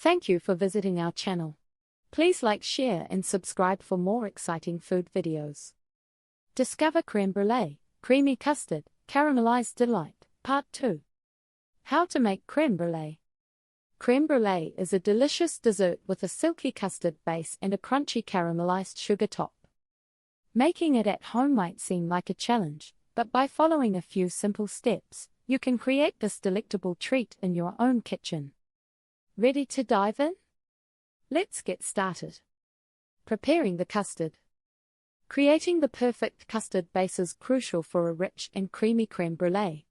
Thank you for visiting our channel. Please like, share and subscribe for more exciting food videos. Discover creme brulee, creamy custard, caramelized delight, Part 2. How to make creme brulee. Creme brulee is a delicious dessert with a silky custard base and a crunchy caramelized sugar top. Making it at home might seem like a challenge, but by following a few simple steps, you can create this delectable treat in your own kitchen. Ready to dive in? Let's get started. Preparing the custard. Creating the perfect custard base is crucial for a rich and creamy creme brulee.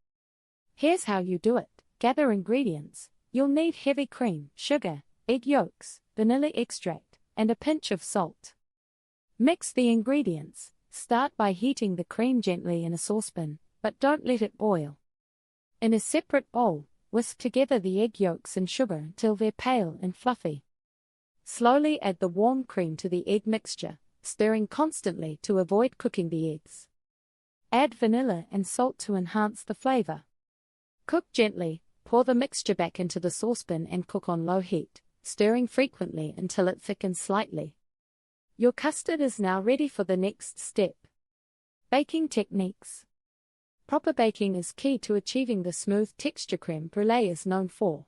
Here's how you do it. Gather ingredients. You'll need heavy cream, sugar, egg yolks, vanilla extract, and a pinch of salt. Mix the ingredients. Start by heating the cream gently in a saucepan, but don't let it boil. In a separate bowl, whisk together the egg yolks and sugar until they're pale and fluffy. Slowly add the warm cream to the egg mixture, stirring constantly to avoid cooking the eggs. Add vanilla and salt to enhance the flavor. Cook gently, pour the mixture back into the saucepan and cook on low heat, stirring frequently until it thickens slightly. Your custard is now ready for the next step. Baking techniques. Proper baking is key to achieving the smooth texture creme brulee is known for.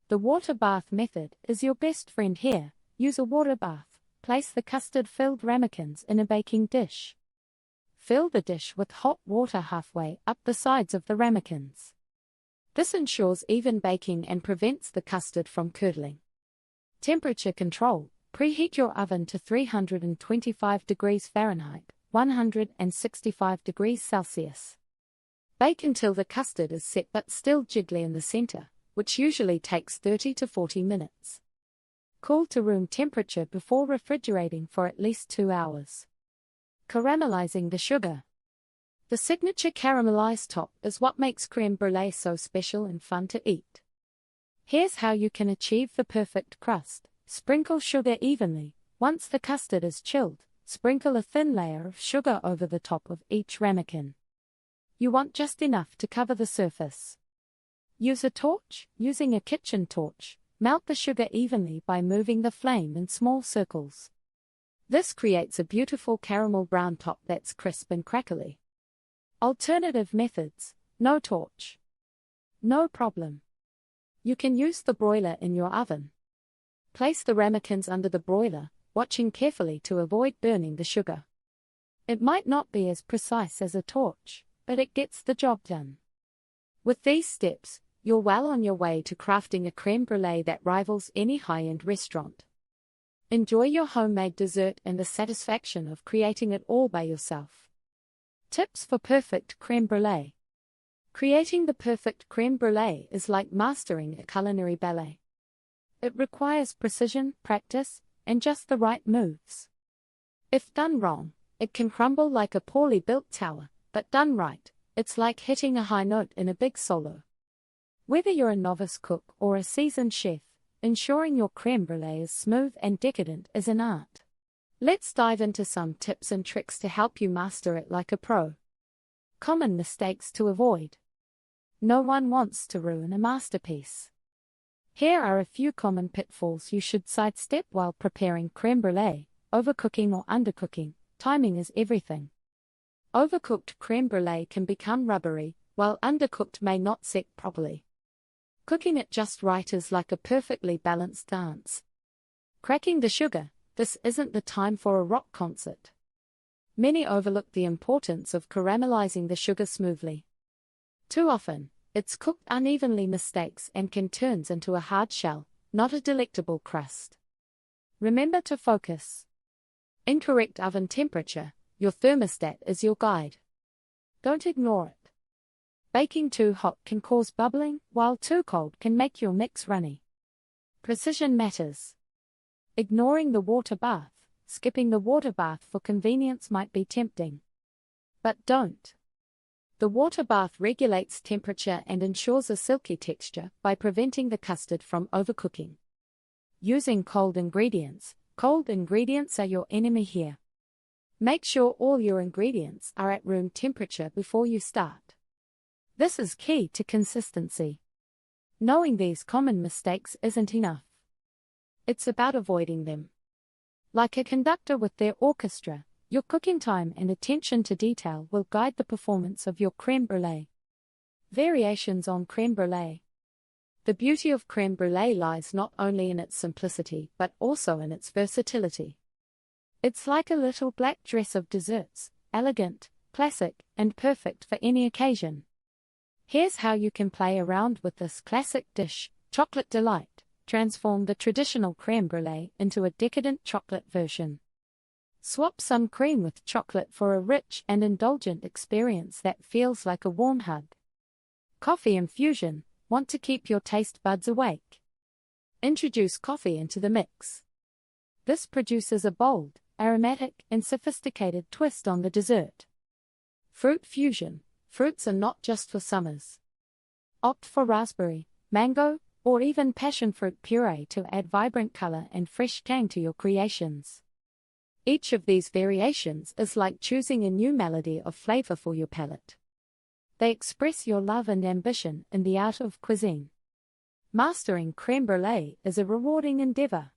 The water bath method is your best friend here. Use a water bath. Place the custard-filled ramekins in a baking dish. Fill the dish with hot water halfway up the sides of the ramekins. This ensures even baking and prevents the custard from curdling. Temperature control. Preheat your oven to 325 degrees Fahrenheit, 165 degrees Celsius. Bake until the custard is set but still jiggly in the center, which usually takes 30 to 40 minutes. Cool to room temperature before refrigerating for at least 2 hours. Caramelizing the sugar. The signature caramelized top is what makes creme brulee so special and fun to eat. Here's how you can achieve the perfect crust. Sprinkle sugar evenly. Once the custard is chilled, sprinkle a thin layer of sugar over the top of each ramekin. You want just enough to cover the surface. Use a torch. Using a kitchen torch, melt the sugar evenly by moving the flame in small circles. This creates a beautiful caramel brown top that's crisp and crackly. Alternative methods. No torch. No problem. You can use the broiler in your oven. Place the ramekins under the broiler, watching carefully to avoid burning the sugar. It might not be as precise as a torch, but it gets the job done. With these steps, you're well on your way to crafting a creme brulee that rivals any high-end restaurant. Enjoy your homemade dessert and the satisfaction of creating it all by yourself. Tips for perfect creme brulee. Creating the perfect creme brulee is like mastering a culinary ballet. It requires precision, practice, and just the right moves. If done wrong, it can crumble like a poorly built tower, but done right, it's like hitting a high note in a big solo. Whether you're a novice cook or a seasoned chef, ensuring your creme brulee is smooth and decadent is an art. Let's dive into some tips and tricks to help you master it like a pro. Common mistakes to avoid. No one wants to ruin a masterpiece. Here are a few common pitfalls you should sidestep while preparing creme brulee. Overcooking or undercooking. Timing is everything. Overcooked creme brulee can become rubbery, while undercooked may not set properly. Cooking it just right is like a perfectly balanced dance. Cracking the sugar. This isn't the time for a rock concert. Many overlook the importance of caramelizing the sugar smoothly. Too often, it's cooked unevenly, mistakes and can turn into a hard shell, not a delectable crust. Remember to focus. Incorrect oven temperature. Your thermostat is your guide. Don't ignore it. Baking too hot can cause bubbling, while too cold can make your mix runny. Precision matters. Ignoring the water bath. Skipping the water bath for convenience might be tempting. But don't. The water bath regulates temperature and ensures a silky texture by preventing the custard from overcooking. Using cold ingredients. Cold ingredients are your enemy here. Make sure all your ingredients are at room temperature before you start. This is key to consistency. Knowing these common mistakes isn't enough. It's about avoiding them. Like a conductor with their orchestra, your cooking time and attention to detail will guide the performance of your crème brûlée. Variations on crème brûlée. The beauty of crème brûlée lies not only in its simplicity but also in its versatility. It's like a little black dress of desserts, elegant, classic, and perfect for any occasion. Here's how you can play around with this classic dish, Chocolate Delight. Transform the traditional crème brûlée into a decadent chocolate version. Swap some cream with chocolate for a rich and indulgent experience that feels like a warm hug. Coffee infusion. Want to keep your taste buds awake? Introduce coffee into the mix. This produces a bold, aromatic, and sophisticated twist on the dessert. Fruit fusion. Fruits are not just for summers. Opt for raspberry, mango, or even passion fruit puree to add vibrant color and fresh tang to your creations. Each of these variations is like choosing a new melody of flavor for your palate. They express your love and ambition in the art of cuisine. Mastering crème brûlée is a rewarding endeavor.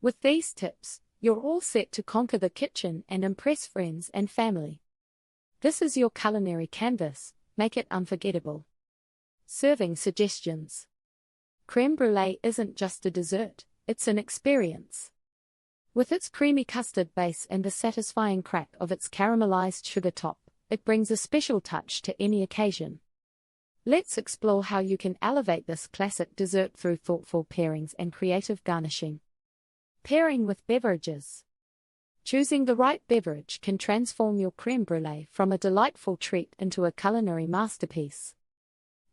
With these tips, you're all set to conquer the kitchen and impress friends and family. This is your culinary canvas, make it unforgettable. Serving suggestions. Crème brûlée isn't just a dessert, it's an experience. With its creamy custard base and the satisfying crack of its caramelized sugar top, it brings a special touch to any occasion. Let's explore how you can elevate this classic dessert through thoughtful pairings and creative garnishing. Pairing with beverages. Choosing the right beverage can transform your crème brûlée from a delightful treat into a culinary masterpiece.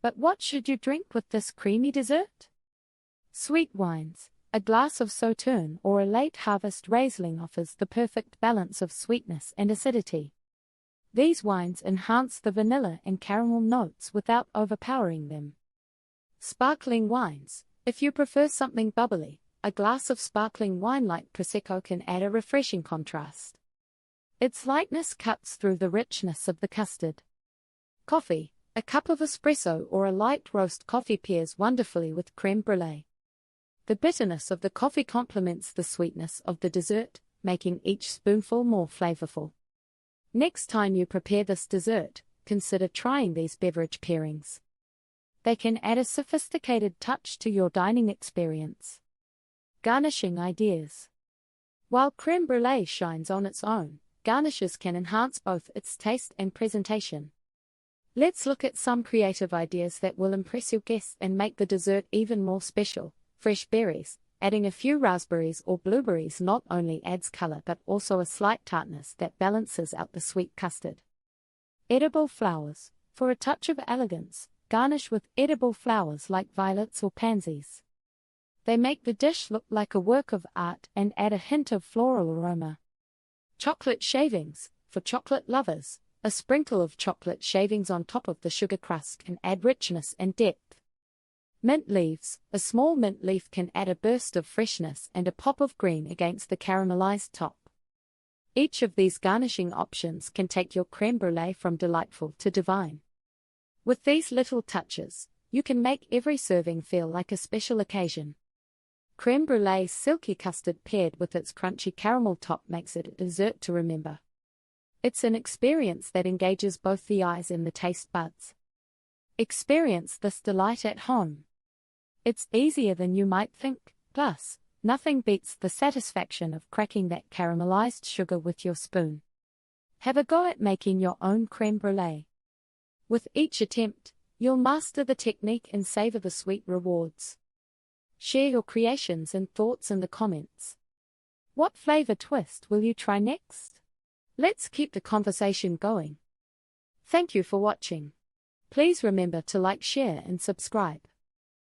But what should you drink with this creamy dessert? Sweet wines. A glass of Sauterne or a late harvest Riesling offers the perfect balance of sweetness and acidity. These wines enhance the vanilla and caramel notes without overpowering them. Sparkling wines. If you prefer something bubbly, a glass of sparkling wine like Prosecco can add a refreshing contrast. Its lightness cuts through the richness of the custard. Coffee. A cup of espresso or a light roast coffee pairs wonderfully with crème brûlée. The bitterness of the coffee complements the sweetness of the dessert, making each spoonful more flavorful. Next time you prepare this dessert, consider trying these beverage pairings. They can add a sophisticated touch to your dining experience. Garnishing ideas. While crème brûlée shines on its own, garnishes can enhance both its taste and presentation. Let's look at some creative ideas that will impress your guests and make the dessert even more special. Fresh berries. Adding a few raspberries or blueberries not only adds color but also a slight tartness that balances out the sweet custard. Edible flowers. For a touch of elegance, garnish with edible flowers like violets or pansies. They make the dish look like a work of art and add a hint of floral aroma. Chocolate shavings. For chocolate lovers, a sprinkle of chocolate shavings on top of the sugar crust can add richness and depth. Mint leaves. A small mint leaf can add a burst of freshness and a pop of green against the caramelized top. Each of these garnishing options can take your crème brûlée from delightful to divine. With these little touches, you can make every serving feel like a special occasion. Crème brûlée's silky custard paired with its crunchy caramel top makes it a dessert to remember. It's an experience that engages both the eyes and the taste buds. Experience this delight at home. It's easier than you might think, plus, nothing beats the satisfaction of cracking that caramelized sugar with your spoon. Have a go at making your own crème brûlée. With each attempt, you'll master the technique and savor the sweet rewards. Share your creations and thoughts in the comments. What flavor twist will you try next? Let's keep the conversation going. Thank you for watching. Please remember to like, share, and subscribe.